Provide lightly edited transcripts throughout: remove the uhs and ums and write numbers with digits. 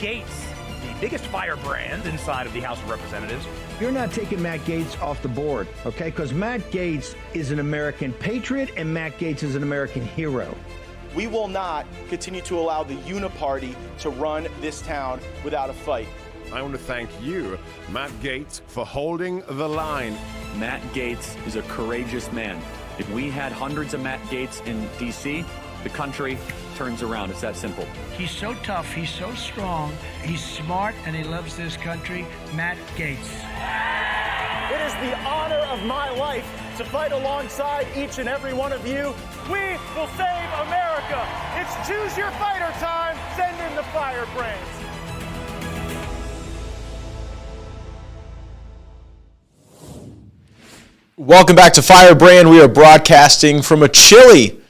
Gaetz, the biggest firebrand inside of the House of Representatives. You're not taking Matt Gaetz off the board, okay? Because Matt Gaetz is an American patriot and Matt Gaetz is an American hero. We will not continue to allow the uniparty to run this town without a fight. I want to thank you, Matt Gaetz, for holding the line. Matt Gaetz is a courageous man. If we had hundreds of Matt Gaetz in D.C., the country turns around. It's that simple. He's so tough, he's so strong, he's smart, and he loves this country. Matt Gaetz. It is the honor of my life to fight alongside each and every one of you. We will save America. It's choose your fighter time. Send in the Firebrands. Welcome back to Firebrand. We are broadcasting from a chilly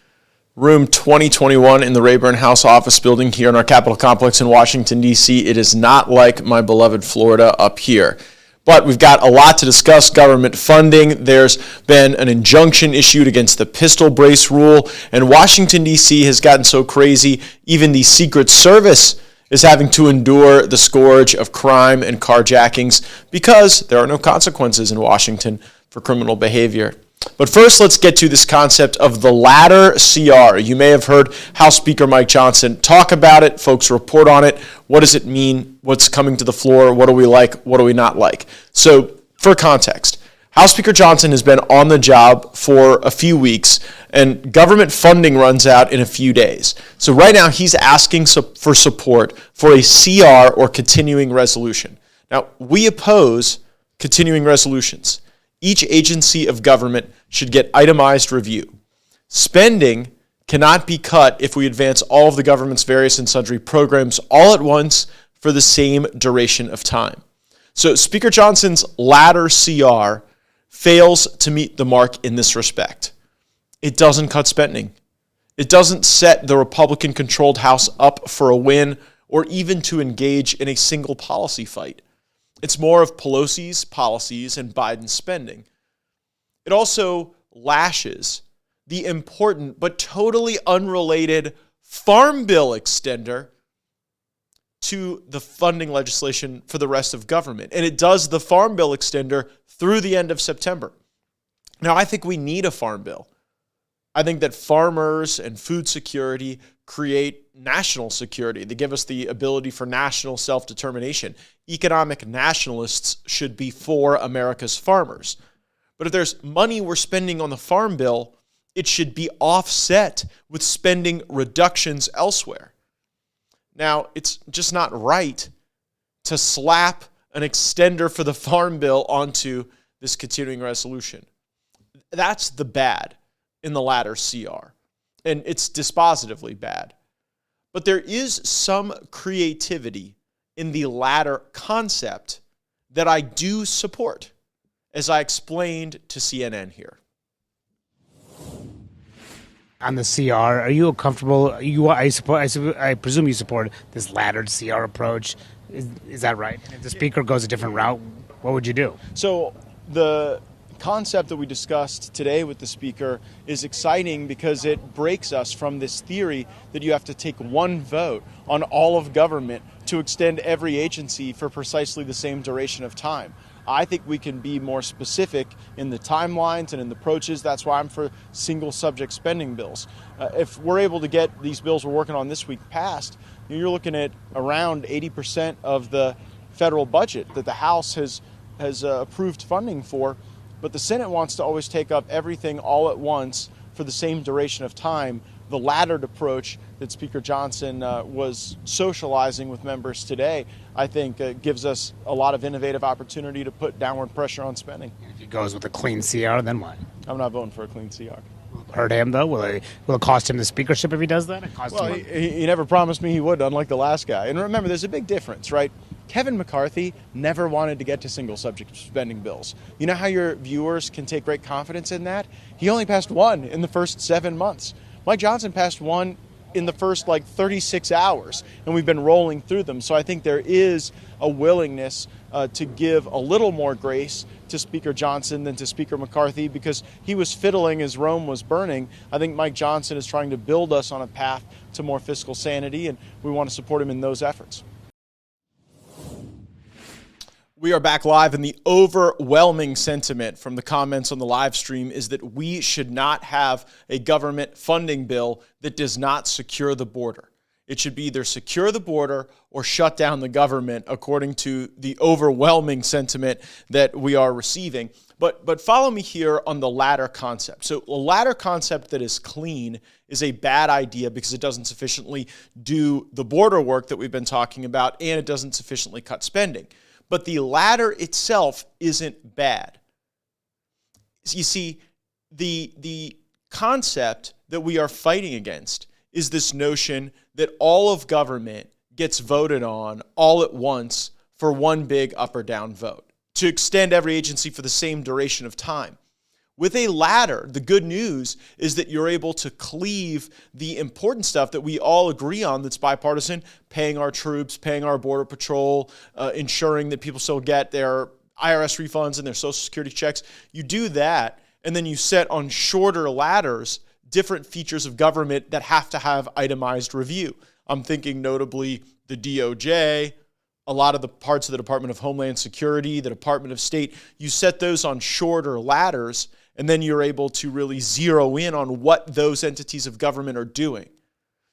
room 2021 in the Rayburn House office building here in our Capitol complex in Washington, D.C. It is not like my beloved Florida up here. But we've got a lot to discuss. Government funding. There's been an injunction issued against the pistol brace rule. And Washington, D.C. has gotten so crazy, even the Secret Service is having to endure the scourge of crime and carjackings because there are no consequences in Washington for criminal behavior. But first, let's get to this concept of the ladder CR. You may have heard House Speaker Mike Johnson talk about it. Folks report on it. What does it mean? What's coming to the floor? What do we like? What do we not like? So, for context, House Speaker Johnson has been on the job for a few weeks, and government funding runs out in a few days. So right now, he's asking for support for a CR or continuing resolution. Now, we oppose continuing resolutions. Each agency of government should get itemized review. Spending cannot be cut if we advance all of the government's various and sundry programs all at once for the same duration of time. So Speaker Johnson's ladder CR fails to meet the mark in this respect. It doesn't cut spending. It doesn't set the Republican-controlled House up for a win or even to engage in a single policy fight. It's more of Pelosi's policies and Biden's spending. It also lashes the important but totally unrelated Farm Bill extender to the funding legislation for the rest of government. And it does the Farm Bill extender through the end of September. Now, I think we need a Farm Bill. I think that farmers and food security create national security. They give us the ability for national self-determination. Economic nationalists should be for America's farmers. But if there's money we're spending on the Farm Bill, it should be offset with spending reductions elsewhere. Now, it's just not right to slap an extender for the Farm Bill onto this continuing resolution. That's the bad in the ladder CR. And it's dispositively bad. But there is some creativity in the ladder concept that I do support, as I explained to CNN here. On the CR, are you comfortable? I presume you support this laddered CR approach. Is that right? If the Speaker goes a different route, what would you do? So the concept that we discussed today with the Speaker is exciting because it breaks us from this theory that you have to take one vote on all of government to extend every agency for precisely the same duration of time. I think we can be more specific in the timelines and in the approaches. That's why I'm for single subject spending bills. If we're able to get these bills we're working on this week passed, you're looking at around 80% of the federal budget that the House has approved funding for. But the Senate wants to always take up everything all at once for the same duration of time. The laddered approach that Speaker Johnson was socializing with members today, I think gives us a lot of innovative opportunity to put downward pressure on spending. If he goes with a clean CR, then what? I'm not voting for a clean CR. Hurt him, though? Will it cost him the speakership if he does that? Well, he never promised me he would, unlike the last guy. And remember, there's a big difference, right? Kevin McCarthy never wanted to get to single subject spending bills. You know how your viewers can take great confidence in that? He only passed one in the first 7 months. Mike Johnson passed one in the first 36 hours, and we've been rolling through them. So I think there is a willingness to give a little more grace to Speaker Johnson than to Speaker McCarthy because he was fiddling as Rome was burning. I think Mike Johnson is trying to build us on a path to more fiscal sanity, and we want to support him in those efforts. We are back live, and the overwhelming sentiment from the comments on the live stream is that we should not have a government funding bill that does not secure the border. It should be either secure the border or shut down the government, according to the overwhelming sentiment that we are receiving. But follow me here on the latter concept. So a latter concept that is clean is a bad idea because it doesn't sufficiently do the border work that we've been talking about, and it doesn't sufficiently cut spending. But the latter itself isn't bad. You see, the concept that we are fighting against is this notion that all of government gets voted on all at once for one big up or down vote, to extend every agency for the same duration of time. With a ladder, the good news is that you're able to cleave the important stuff that we all agree on that's bipartisan, paying our troops, paying our border patrol, ensuring that people still get their IRS refunds and their Social Security checks. You do that, and then you set on shorter ladders different features of government that have to have itemized review. I'm thinking notably the DOJ, a lot of the parts of the Department of Homeland Security, the Department of State. You set those on shorter ladders, and then you're able to really zero in on what those entities of government are doing.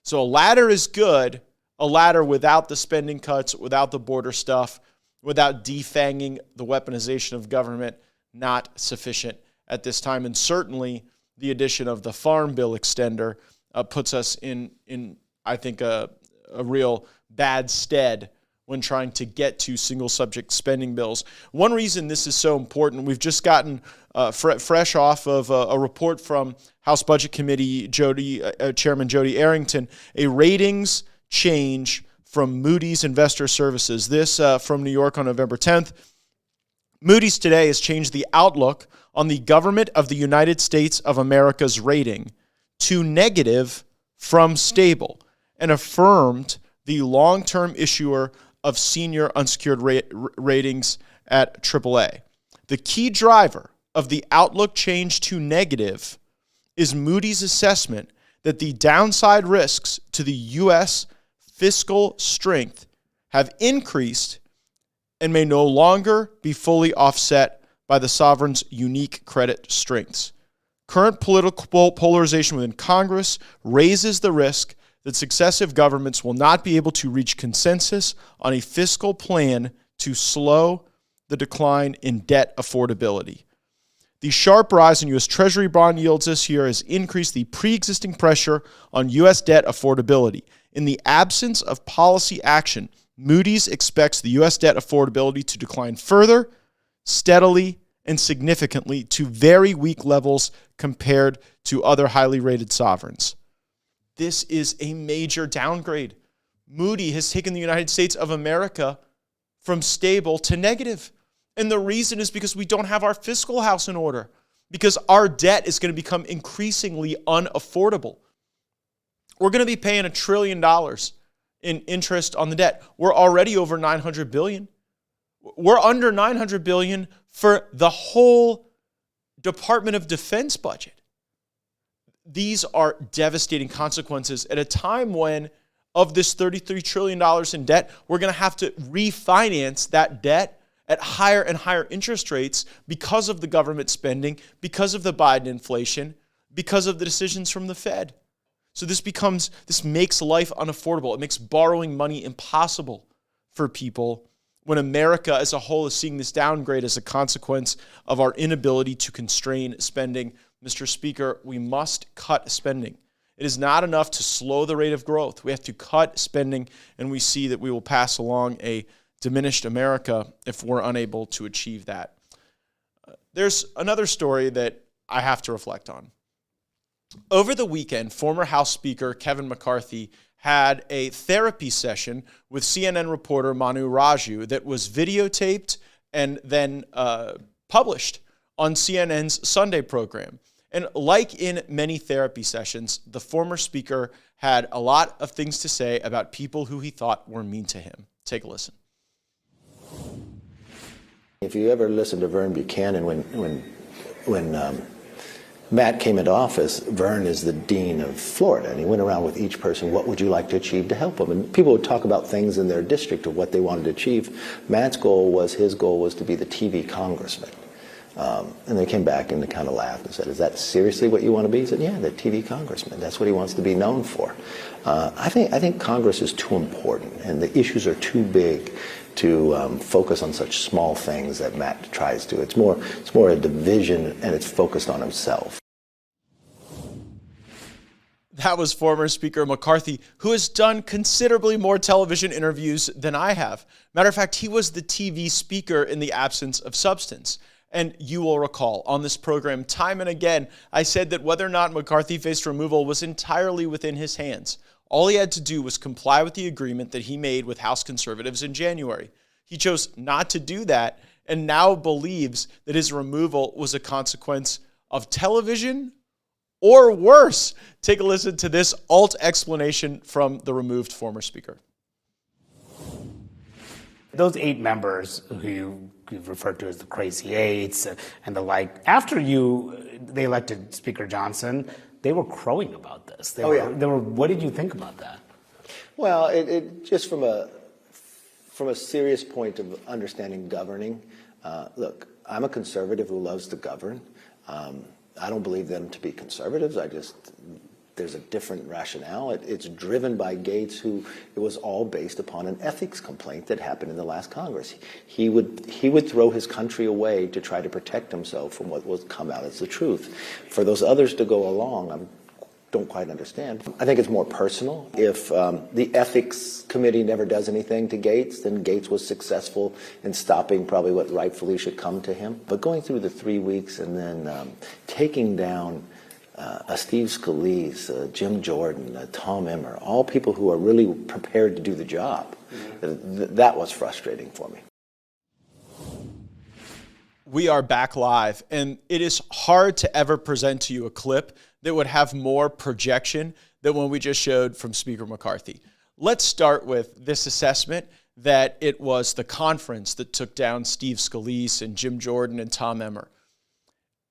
So a ladder is good, a ladder without the spending cuts, without the border stuff, without defanging the weaponization of government, not sufficient at this time. And certainly the addition of the Farm Bill extender puts us in I think, a real bad stead when trying to get to single subject spending bills. One reason this is so important, we've just gotten fresh off of a report from House Budget Committee Chairman Jody Arrington, a ratings change from Moody's Investor Services. This from New York on November 10th. Moody's today has changed the outlook on the government of the United States of America's rating to negative from stable, and affirmed the long-term issuer of senior unsecured ratings at AAA. The key driver of the outlook change to negative is Moody's assessment that the downside risks to the U.S. fiscal strength have increased and may no longer be fully offset by the sovereign's unique credit strengths. Current political polarization within Congress raises the risk that successive governments will not be able to reach consensus on a fiscal plan to slow the decline in debt affordability. The sharp rise in U.S. Treasury bond yields this year has increased the pre-existing pressure on U.S. debt affordability. In the absence of policy action, Moody's expects the U.S. debt affordability to decline further, steadily, and significantly to very weak levels compared to other highly rated sovereigns. This is a major downgrade. Moody has taken the United States of America from stable to negative. And the reason is because we don't have our fiscal house in order, because our debt is going to become increasingly unaffordable. We're going to be paying $1 trillion in interest on the debt. We're already over $900 billion. We're under $900 billion for the whole Department of Defense budget. These are devastating consequences at a time when, of this $33 trillion in debt, we're going to have to refinance that debt at higher and higher interest rates because of the government spending, because of the Biden inflation, because of the decisions from the Fed. So this makes life unaffordable. It makes borrowing money impossible for people when America as a whole is seeing this downgrade as a consequence of our inability to constrain spending. Mr. Speaker, we must cut spending. It is not enough to slow the rate of growth. We have to cut spending, and we see that we will pass along a diminished America if we're unable to achieve that. There's another story that I have to reflect on. Over the weekend, former House Speaker Kevin McCarthy had a therapy session with CNN reporter Manu Raju that was videotaped and then published on CNN's Sunday program. And like in many therapy sessions, the former speaker had a lot of things to say about people who he thought were mean to him. Take a listen. If you ever listen to Vern Buchanan when Matt came into office, Vern is the dean of Florida, and he went around with each person, what would you like to achieve to help them? And people would talk about things in their district of what they wanted to achieve. Matt's goal was, his goal was to be the TV congressman. And they came back and they kind of laughed and said, is that seriously what you want to be? He said, yeah, the TV congressman. That's what he wants to be known for. I think Congress is too important, and the issues are too big to focus on such small things that Matt tries to. It's more a division, and it's focused on himself. That was former Speaker McCarthy, who has done considerably more television interviews than I have. Matter of fact, he was the TV speaker in the absence of substance. And you will recall on this program, time and again, I said that whether or not McCarthy faced removal was entirely within his hands. All he had to do was comply with the agreement that he made with House conservatives in January. He chose not to do that and now believes that his removal was a consequence of television or worse. Take a listen to this alt explanation from the removed former speaker. Those 8 members who you've referred to as the Crazy Eights and the like, after they elected Speaker Johnson, they were crowing about this. They were. What did you think about that? Well, it just from a serious point of understanding governing. Look, I'm a conservative who loves to govern. I don't believe them to be conservatives. There's a different rationale. It's driven by Gaetz, who it was all based upon an ethics complaint that happened in the last Congress. He would throw his country away to try to protect himself from what would come out as the truth. For those others to go along, I don't quite understand. I think it's more personal. If the ethics committee never does anything to Gaetz, then Gaetz was successful in stopping probably what rightfully should come to him. But going through the 3 weeks and then taking down Steve Scalise, Jim Jordan, Tom Emmer, all people who are really prepared to do the job. That was frustrating for me. We are back live, and it is hard to ever present to you a clip that would have more projection than what we just showed from Speaker McCarthy. Let's start with this assessment that it was the conference that took down Steve Scalise and Jim Jordan and Tom Emmer.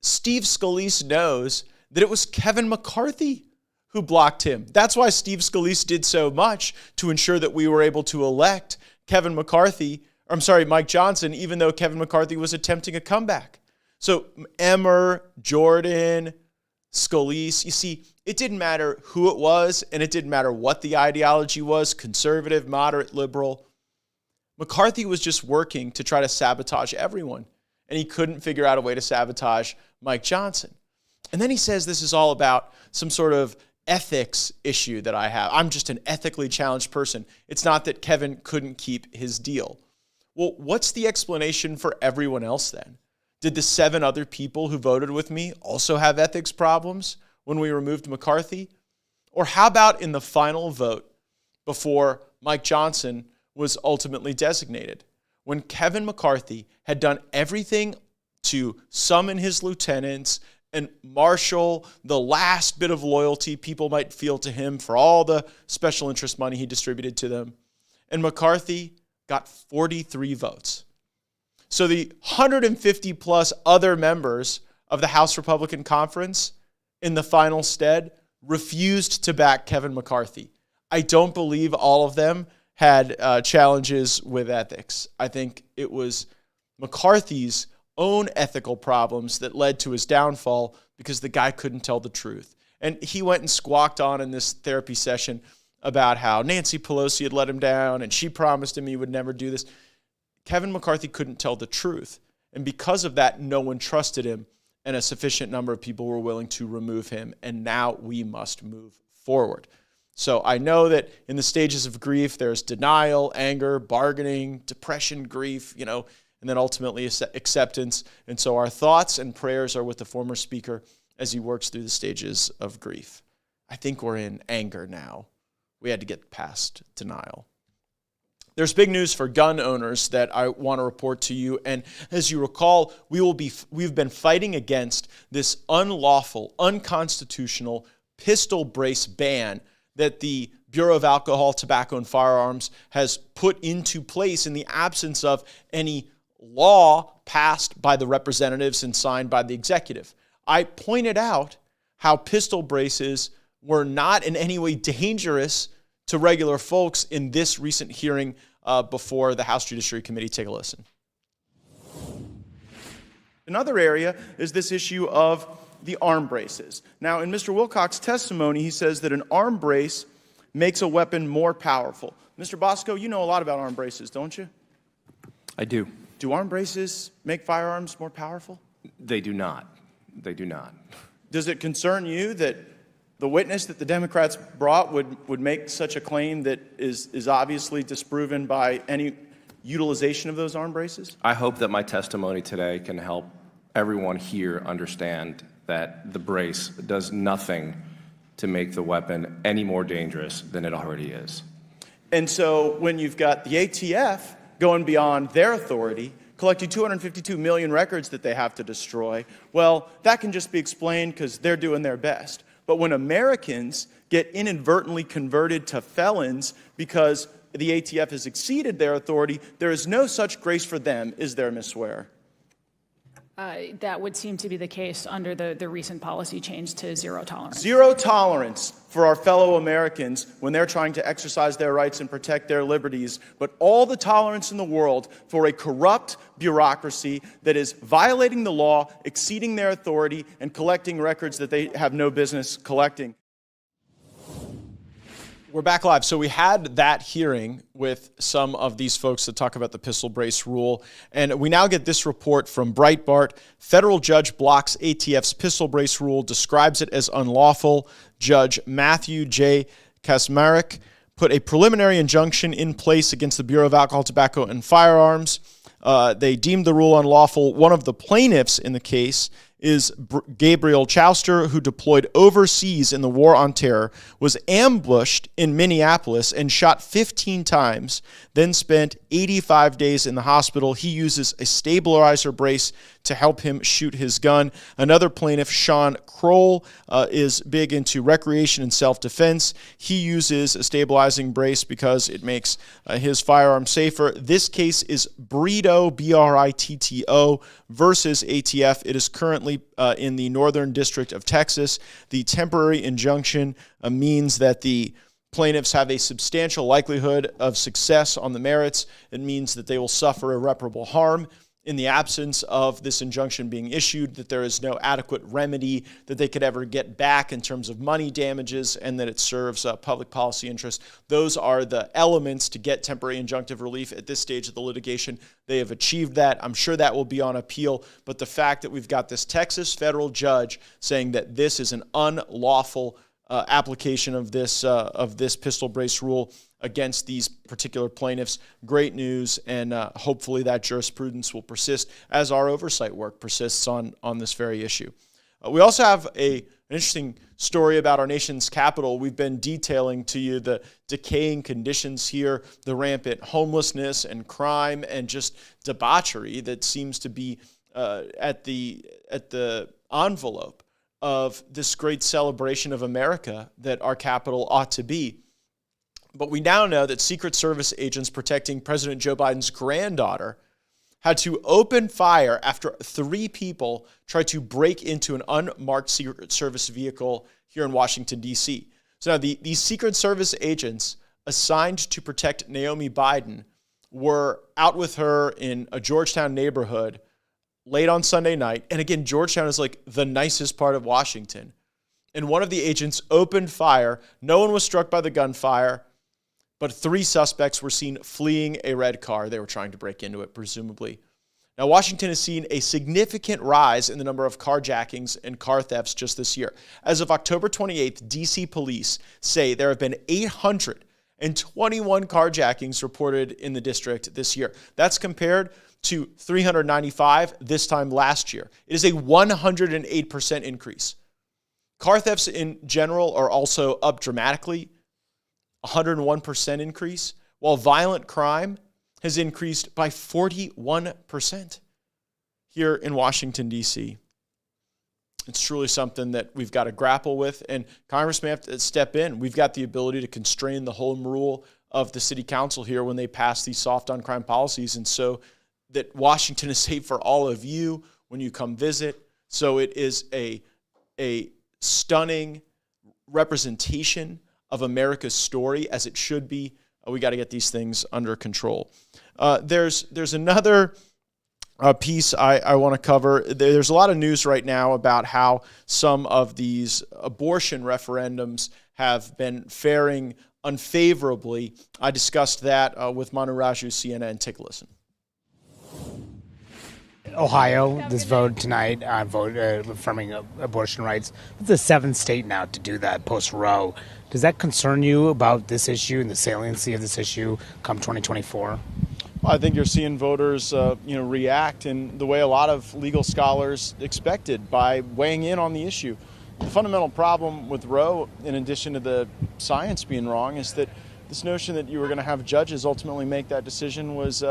Steve Scalise knows that it was Kevin McCarthy who blocked him. That's why Steve Scalise did so much to ensure that we were able to elect Mike Johnson, even though Kevin McCarthy was attempting a comeback. So Emmer, Jordan, Scalise, you see, it didn't matter who it was, and it didn't matter what the ideology was, conservative, moderate, liberal. McCarthy was just working to try to sabotage everyone, and he couldn't figure out a way to sabotage Mike Johnson. And then he says this is all about some sort of ethics issue that I have. I'm just an ethically challenged person. It's not that Kevin couldn't keep his deal. Well, what's the explanation for everyone else then? Did the 7 other people who voted with me also have ethics problems when we removed McCarthy? Or how about in the final vote before Mike Johnson was ultimately designated, when Kevin McCarthy had done everything to summon his lieutenants and marshal the last bit of loyalty people might feel to him for all the special interest money he distributed to them. And McCarthy got 43 votes. So the 150 plus other members of the House Republican Conference in the final stead refused to back Kevin McCarthy. I don't believe all of them had challenges with ethics. I think it was McCarthy's own ethical problems that led to his downfall because the guy couldn't tell the truth. And he went and squawked on in this therapy session about how Nancy Pelosi had let him down and she promised him he would never do this. Kevin McCarthy couldn't tell the truth. And because of that, no one trusted him, and a sufficient number of people were willing to remove him. And now we must move forward. So I know that in the stages of grief, there's denial, anger, bargaining, depression, grief, and then ultimately acceptance. And so our thoughts and prayers are with the former speaker as he works through the stages of grief. I think we're in anger now. We had to get past denial. There's big news for gun owners that I want to report to you. And as you recall, we've been fighting against this unlawful, unconstitutional pistol brace ban that the Bureau of Alcohol, Tobacco, and Firearms has put into place in the absence of any law passed by the representatives and signed by the executive. I pointed out how pistol braces were not in any way dangerous to regular folks in this recent hearing before the House Judiciary Committee. Take a listen. Another area is this issue of the arm braces. Now, in Mr. Wilcox's testimony, he says that an arm brace makes a weapon more powerful. Mr. Bosco, you know a lot about arm braces, don't you? I do. Do arm braces make firearms more powerful? They do not. They do not. Does it concern you that the witness that the Democrats brought would make such a claim that is obviously disproven by any utilization of those arm braces? I hope that my testimony today can help everyone here understand that the brace does nothing to make the weapon any more dangerous than it already is. And so when you've got the ATF going beyond their authority, collecting 252 million records that they have to destroy, well, that can just be explained because they're doing their best. But when Americans get inadvertently converted to felons because the ATF has exceeded their authority, there is no such grace for them, is there, Ms. Swear? That would seem to be the case under the recent policy change to zero tolerance. Zero tolerance for our fellow Americans when they're trying to exercise their rights and protect their liberties, but all the tolerance in the world for a corrupt bureaucracy that is violating the law, exceeding their authority, and collecting records that they have no business collecting. We're back live. So we had that hearing with some of these folks to talk about the pistol brace rule. And we now get this report from Breitbart. Federal judge blocks ATF's pistol brace rule, describes it as unlawful. Judge Matthew J. Kaczmarek put a preliminary injunction in place against the Bureau of Alcohol, Tobacco, and Firearms. They deemed the rule unlawful. One of the plaintiffs in the case is Gabriel Chauster, who deployed overseas in the War on Terror, was ambushed in Minneapolis and shot 15 times, then spent 85 days in the hospital. He uses a stabilizer brace to help him shoot his gun. Another plaintiff, Sean Kroll, is big into recreation and self-defense. He uses a stabilizing brace because it makes his firearm safer. This case is Brito, B-R-I-T-T-O, versus ATF. It is currently in the Northern District of Texas. The temporary injunction means that the plaintiffs have a substantial likelihood of success on the merits. It means that they will suffer irreparable harm in the absence of this injunction being issued, that there is no adequate remedy that they could ever get back in terms of money damages, and that it serves public policy interest. Those are the elements to get temporary injunctive relief at this stage of the litigation. They have achieved that. I'm sure that will be on appeal, but the fact that we've got this Texas federal judge saying that this is an unlawful application of this pistol brace rule against these particular plaintiffs. Great news, and hopefully that jurisprudence will persist as our oversight work persists on this very issue. We also have an interesting story about our nation's capital. We've been detailing to you the decaying conditions here, the rampant homelessness and crime and just debauchery that seems to be at the envelope of this great celebration of America that our capital ought to be. But we now know that Secret Service agents protecting President Joe Biden's granddaughter had to open fire after 3 people tried to break into an unmarked Secret Service vehicle here in Washington, D.C. So now these Secret Service agents assigned to protect Naomi Biden were out with her in a Georgetown neighborhood late on Sunday night. And again, Georgetown is like the nicest part of Washington. And one of the agents opened fire. No one was struck by the gunfire, but 3 suspects were seen fleeing a red car. They were trying to break into it, presumably. Now, Washington has seen a significant rise in the number of carjackings and car thefts just this year. As of October 28th, D.C. police say there have been 821 carjackings reported in the district this year. That's compared to 395 this time last year. It is a 108% increase. Car thefts in general are also up dramatically, 101% increase, while violent crime has increased by 41% here in Washington, D.C. It's truly something that we've got to grapple with, and Congress may have to step in. We've got the ability to constrain the home rule of the city council here when they pass these soft on crime policies, and so that Washington is safe for all of you when you come visit, So it is a stunning representation of America's story, as it should be. We got to get these things under control. There's another piece I want to cover. There's a lot of news right now about how some of these abortion referendums have been faring unfavorably. I discussed that with Manu Raju, CNN. Take a listen. Ohio, this vote tonight, affirming abortion rights. It's the seventh state now to do that post-Roe. Does that concern you about this issue and the saliency of this issue come 2024? Well, I think you're seeing voters, react in the way a lot of legal scholars expected, by weighing in on the issue. The fundamental problem with Roe, in addition to the science being wrong, is that this notion that you were going to have judges ultimately make that decision was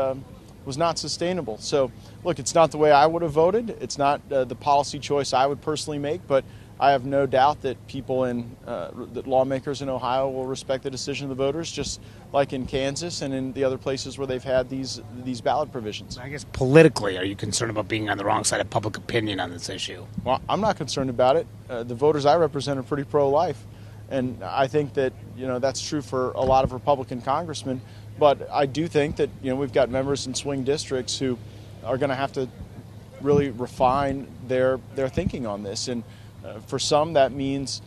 not sustainable. So, look, it's not the way I would have voted. It's not the policy choice I would personally make, but I have no doubt that that lawmakers in Ohio will respect the decision of the voters, just like in Kansas and in the other places where they've had these ballot provisions. I guess politically, are you concerned about being on the wrong side of public opinion on this issue? Well, I'm not concerned about it. The voters I represent are pretty pro-life, and I think that that's true for a lot of Republican congressmen. But I do think that we've got members in swing districts who are going to have to really refine their thinking on this. And for some, that means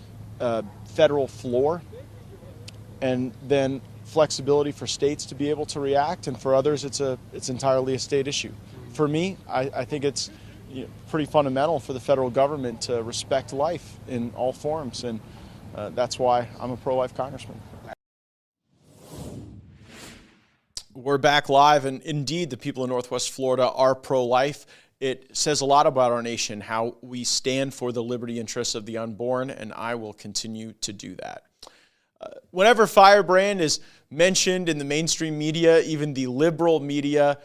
federal floor, and then flexibility for states to be able to react. And for others, it's entirely a state issue. For me, I think it's pretty fundamental for the federal government to respect life in all forms, and that's why I'm a pro-life congressman. We're back live, and indeed, the people in Northwest Florida are pro-life. It says a lot about our nation, how we stand for the liberty interests of the unborn, and I will continue to do that. Whenever Firebrand is mentioned in the mainstream media, even the liberal media,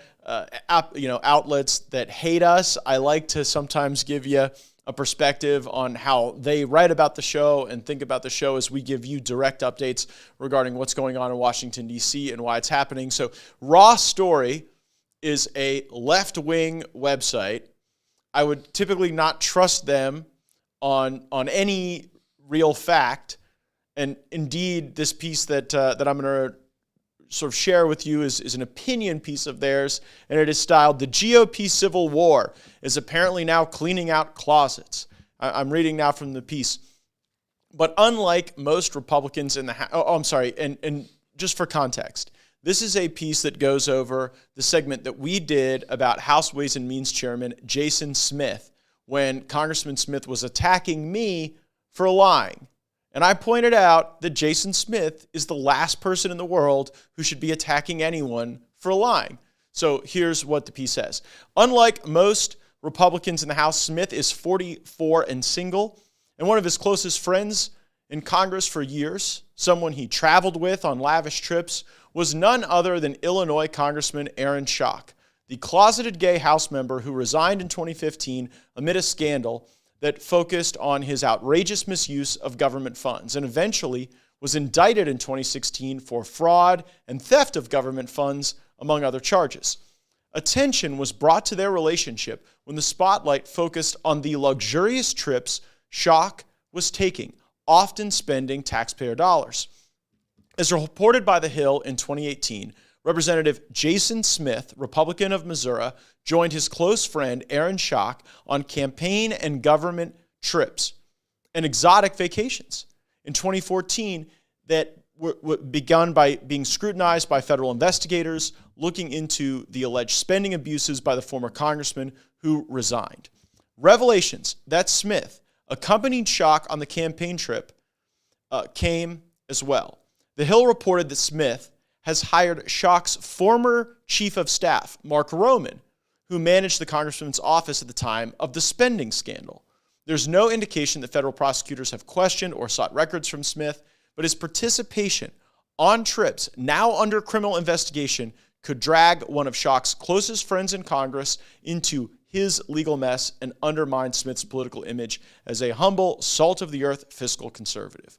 outlets that hate us, I like to sometimes give you a perspective on how they write about the show and think about the show as we give you direct updates regarding what's going on in Washington, D.C. and why it's happening. So Raw Story is a left-wing website. I would typically not trust them on any real fact. And indeed, this piece that I'm going to sort of share with you is an opinion piece of theirs, and it is styled, "The GOP Civil War is apparently now cleaning out closets." I'm reading now from the piece. But unlike most Republicans in the House, and just for context, this is a piece that goes over the segment that we did about House Ways and Means Chairman Jason Smith, when Congressman Smith was attacking me for lying. And I pointed out that Jason Smith is the last person in the world who should be attacking anyone for lying. So here's what the piece says. Unlike most Republicans in the House, Smith is 44 and single, and one of his closest friends in Congress for years, someone he traveled with on lavish trips, was none other than Illinois Congressman Aaron Schock, the closeted gay House member who resigned in 2015 amid a scandal that focused on his outrageous misuse of government funds, and eventually was indicted in 2016 for fraud and theft of government funds, among other charges. Attention was brought to their relationship when the spotlight focused on the luxurious trips Schock was taking, often spending taxpayer dollars. As reported by The Hill in 2018, Representative Jason Smith, Republican of Missouri, joined his close friend Aaron Schock on campaign and government trips and exotic vacations. In 2014, that were begun by being scrutinized by federal investigators looking into the alleged spending abuses by the former congressman who resigned. Revelations that Smith accompanied Schock on the campaign trip came as well. The Hill reported that Smith has hired Schock's former chief of staff, Mark Roman, who managed the congressman's office at the time of the spending scandal. There's no indication that federal prosecutors have questioned or sought records from Smith, but his participation on trips now under criminal investigation could drag one of Schock's closest friends in Congress into his legal mess and undermine Smith's political image as a humble, salt-of-the-earth fiscal conservative.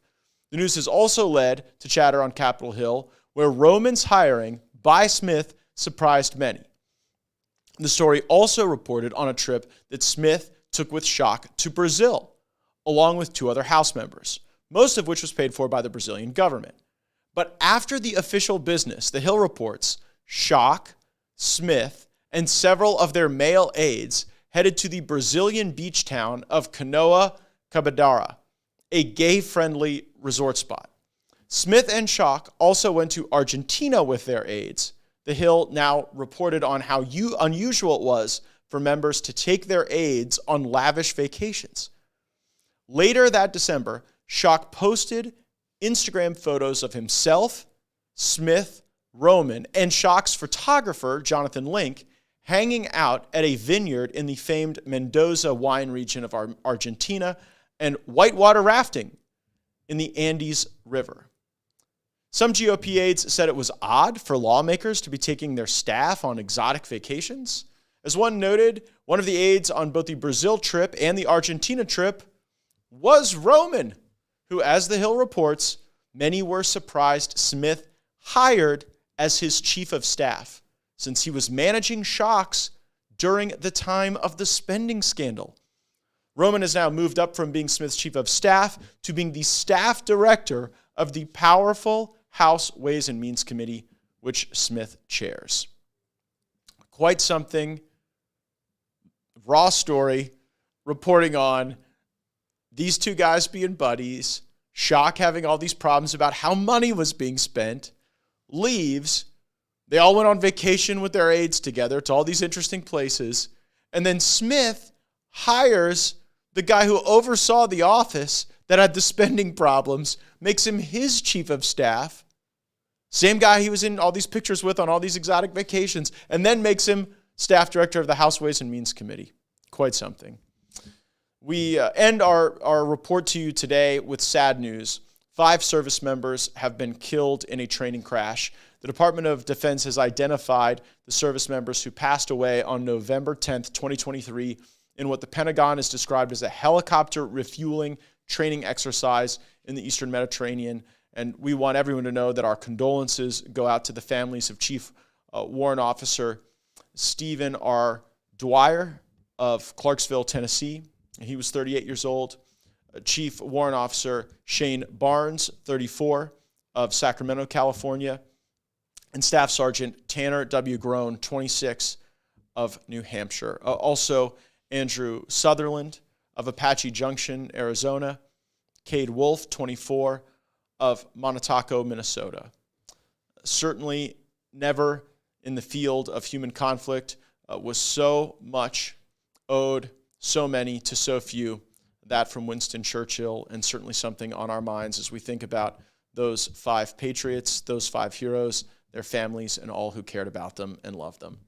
The news has also led to chatter on Capitol Hill, where Roman's hiring by Smith surprised many. The story also reported on a trip that Smith took with shock to Brazil, along with 2 other House members, most of which was paid for by the Brazilian government. But after the official business, the Hill reports, Schock, Smith, and several of their male aides headed to the Brazilian beach town of Canoa Cabadara, a gay-friendly resort spot. Smith and Schock also went to Argentina with their aides. The Hill now reported on how unusual it was for members to take their aides on lavish vacations. Later that December, Schock posted Instagram photos of himself, Smith, Roman, and Schock's photographer, Jonathan Link, hanging out at a vineyard in the famed Mendoza wine region of Argentina and whitewater rafting in the Andes River. Some GOP aides said it was odd for lawmakers to be taking their staff on exotic vacations. As one noted, one of the aides on both the Brazil trip and the Argentina trip was Roman, who, as the Hill reports, many were surprised Smith hired as his chief of staff, since he was managing Schock's during the time of the spending scandal. Roman has now moved up from being Smith's chief of staff to being the staff director of the powerful House Ways and Means Committee, which Smith chairs. Quite something. Raw story reporting on these 2 guys being buddies, Schock having all these problems about how money was being spent, leaves. They all went on vacation with their aides together to all these interesting places. And then Smith hires the guy who oversaw the office that had the spending problems, makes him his chief of staff, same guy he was in all these pictures with on all these exotic vacations, and then makes him staff director of the House Ways and Means Committee. Quite something. We end our report to you today with sad news. 5 service members have been killed in a training crash. The Department of Defense has identified the service members who passed away on November 10th, 2023, in what the Pentagon has described as a helicopter refueling training exercise in the Eastern Mediterranean. And we want everyone to know that our condolences go out to the families of Chief Warrant Officer Stephen R. Dwyer of Clarksville, Tennessee. He was 38 years old. Chief Warrant Officer Shane Barnes, 34, of Sacramento, California. And Staff Sergeant Tanner W. Groen, 26, of New Hampshire. Also, Andrew Sutherland of Apache Junction, Arizona. Cade Wolf, 24, of Montauk, Minnesota. Certainly never in the field of human conflict was so much owed, so many to so few. That from Winston Churchill, and certainly something on our minds as we think about those 5 patriots, those 5 heroes, their families, and all who cared about them and loved them.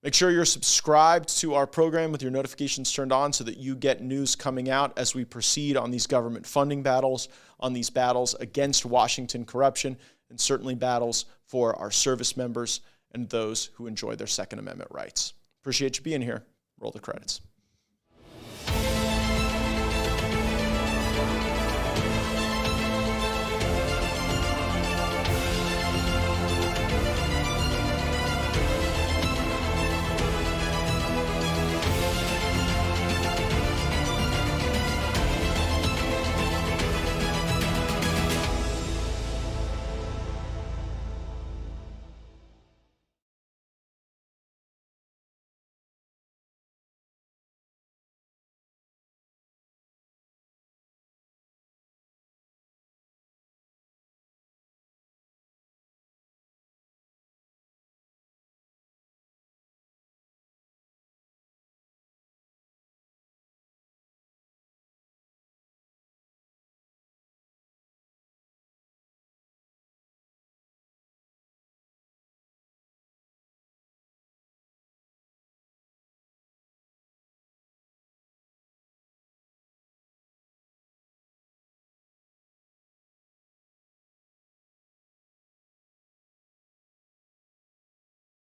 Make sure you're subscribed to our program with your notifications turned on so that you get news coming out as we proceed on these government funding battles, on these battles against Washington corruption, and certainly battles for our service members and those who enjoy their Second Amendment rights. Appreciate you being here. Roll the credits.